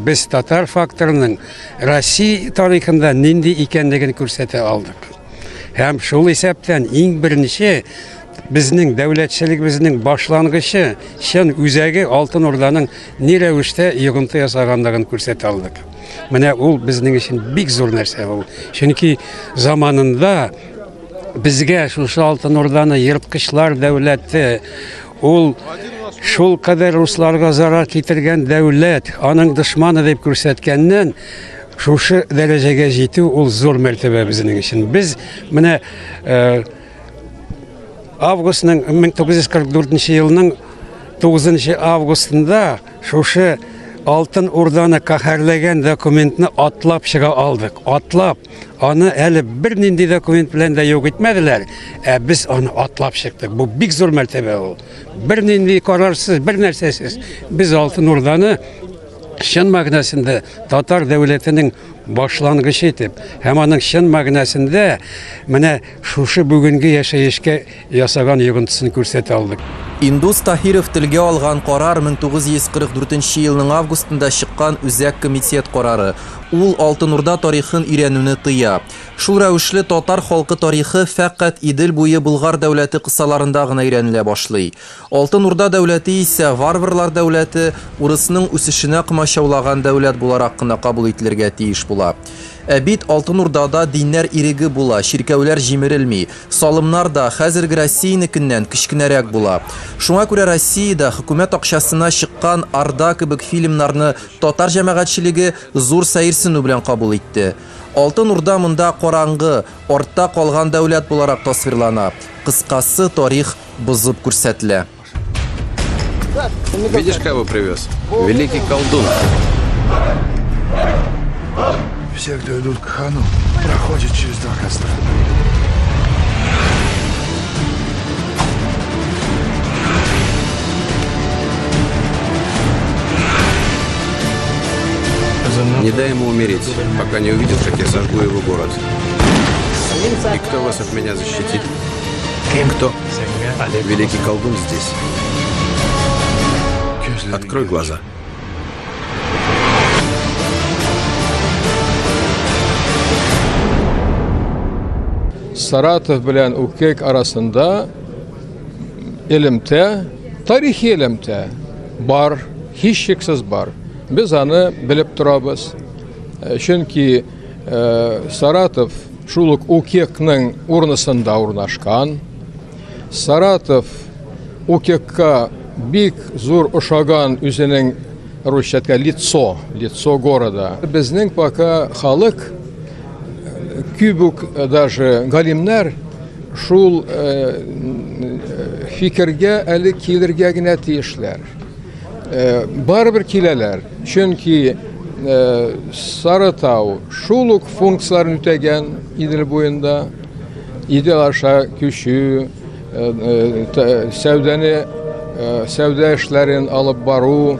biz Tatar faktorunun Россия tarixinde nindi ikenligini күрсәтә алдык. Һәм шул исәптән иң беренче безнең дәүләтчелегебезнең башлангычы чын үзәге Алтын Урданың ни рәвештә йогынты ясаганлыгын күрсәтә алдык. Менә ул безнең өчен бик зур нәрсә ул. Чөнки заманында безгә шушы Алтын Урданы ерткычлар дәүләте, ул шул кадәр русларга зарар китергән дәүләт, аның дошманы дип күрсәткәннән, шушы дәрәҗәгә җитү ул зур мәртәбә безнең өчен. Без менә августның 1944 елның 9 августында шушы Алтын Урданы каһәрләгән документны атлап чыга алдык. Атлап, аны әле бер нинди документ белән дә юк итмәделәр, без аны атлап чыктык. Бу бик зур мәртәбә ул. Бер нинди карарсыз, бер нәрсәсез без Алтын Урданы чын мәгънәсендә татар дәүләтенең башлангычы итеп, һәм аның чын мәгънәсендә менә шушы бүгенге яшәешкә ясаган йогынтысын күрсәтә алдык. Индус Таһиров телгә алган карар 1944 елның августында чыккан үзәк комитет карары. Ул Алтын Урда тарихын өйрәнүне тыя. Шул рәвешле татар халкы тарихы фәкать Идел буе Болгар дәүләте кысаларында гына өйрәнелә башлый. Алтын Урда дәүләте исә варварлар дәүләте, урысның үсешенә комачаулаган дәүләт буларак кына кабул ителергә тиеш була. Бит Алтын Урдада диннәр иреге була, ширкәүләр җимерелми, салымнар да хәзерге Россиянекеннән кечкенәрәк була. Шуңа күрә Россиядә хөкүмәт акчасына чыккан Арда кебек фильмнарны татар җәмәгатьчелеге зур сәерсенү белән кабул итте. Алтын Урда монда караңгы, артта калган дәүләт буларак тасвирлана. Кыскасы тарих бузып күрсәтелә. Видишь, кого привез? Великий колдун. Все, кто идут к хану, проходят через два костра. Не дай ему умереть, пока не увидел, как я сожгу его город. И кто вас от меня защитит? Кто? Великий колдун здесь. Открой глаза. Саратов белән Үкәк арасында элемтә, тарихи элемтә бар, һичшиксез бар. Без аны белеп торабыз. Чөнки Саратов шул ук Үкәкнең урнысында урнашкан. Саратов Үкәккә бик зур ошаган үзенең русчаткә лицо города. Безнең пока халык күбүк даже галимнәр шул фикергә әле килергә генә тиешләр. Барыбер киләләр. Чөнки Саратау шул ук функцияләрен үтәгән Идел буенда. Идел аша күчү, сәүдә эшләрен алып бару,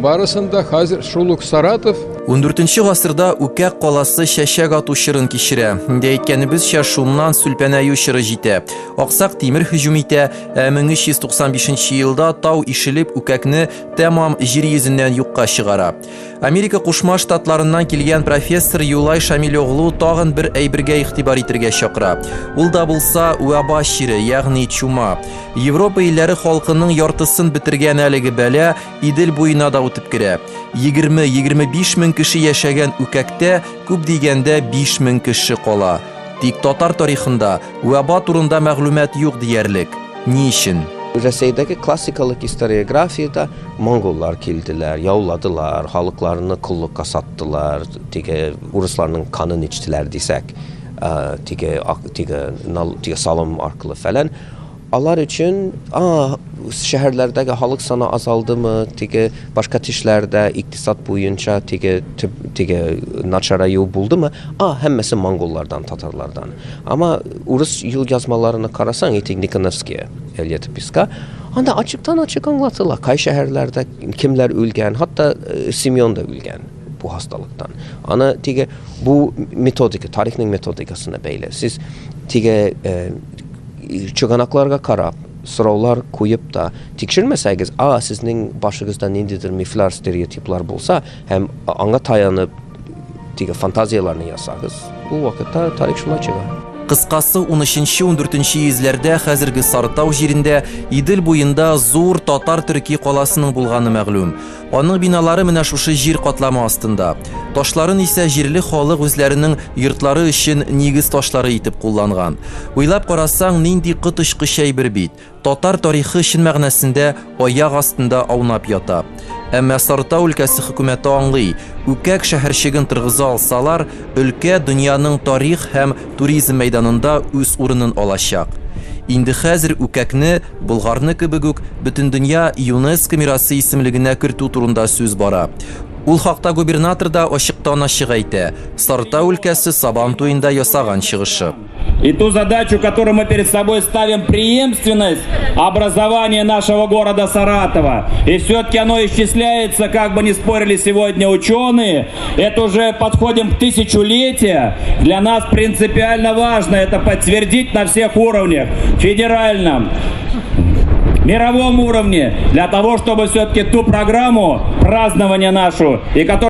барысында хәзер шул ук Саратов 14-нче гасырда Үкәк каласы чәчәк ату чорын кичерә. Инде әйткәнебезчә, шуннан сүлпәнәю чоры җитә. Аксак Тимер һөҗүм итә. 1395 елда тау ишелеп Үкәкне тәмам җир йөзеннән юкка чыгара. Америка Кушма Штатларыннан килгән профессор Юлай Шамил оглу тагын бер әйбергә игътибар итәргә чакыра. Ул да булса уаба чире, ягъни чума. Европа илләре халкының яртысын бетергән әлеге бәла Идел буена да үтеп керә. 20-25 мең кеше яшәгән Үкәктә күп дигәндә 5 мең кеше кала. Тик татар тарихында уаба турында мәгълүмат юк диярлек. Ни өчен? Rəsəydəki klassikalik historiografiyada Monqollar kildilər, yauladılar, xalqlarını qulluqa satdılar, Rusların kanını içdilər desək, salım arqılı falan. Onlar üçün şəhərlərdəki xalq sana azaldı mı, başqa tişlərdə iqtisad boyunca naçara yol buldu mu? Həmməsi Monqollardan, Tatarlardan. Amma Rus yıl yazmalarını qarasan, Nikonovskiyə, Elyetopiska, anda açıq anlatırlar. Qay şəhərlərdə kimlər ölgən, hatta Simeon da ölgən bu hastalıqdan. Bu metodika, tarixin metodikasına beylə. Siz çıxanaqlarga qarab, sorovlar koyup da tekşirmesəgiz, sizin başınızda nindidir miflər, stereotiplər bolsa, həm anga tayanıb fantaziyalarını yazsağız, bu vaxtda tarix şuna çıgar. Кыскасы 13-14 йөзләрдә хәзерге Сарытау җирендә Идел буенда зур татар-төрки каласының булганы мәгълүм. Аның биналары менә шушы җир катламы астында. Ташларын исә җирле халык үзләренең йортлары өчен нигез ташлары итеп кулланган. Уйлап карасаң, нинди кытышкы әйбер бит. Татар тарихы чын мәгънәсендә аяк астында аунап ята. Әмма Сарытау өлкәсе хөкүмәте аңлый, үкәк шәһәрчеген тыргыза алсалар, өлкә дөньяның тарих һәм туризм мәйданында үз урынын алачак. Инде хәзер үкәкне, Болгарны кебек үк бөтен дөнья ЮНЕСКО мирасы исемлегенә кертү турында сүз бара. Ул хакта губернатор да ачыктан-ачык әйтә. Сарытау өлкәсе Сабан туенда ясаган чыгышы. И ту задачу, которую мы перед собой ставим, преемственность образования нашего города Саратова. И все-таки оно исчисляется, как бы ни спорили сегодня ученые, это уже подходим к 1000-летию. Для нас принципиально важно это подтвердить на всех уровнях, федеральном, мировом уровне, для того, чтобы все-таки ту программу празднования нашу, и которая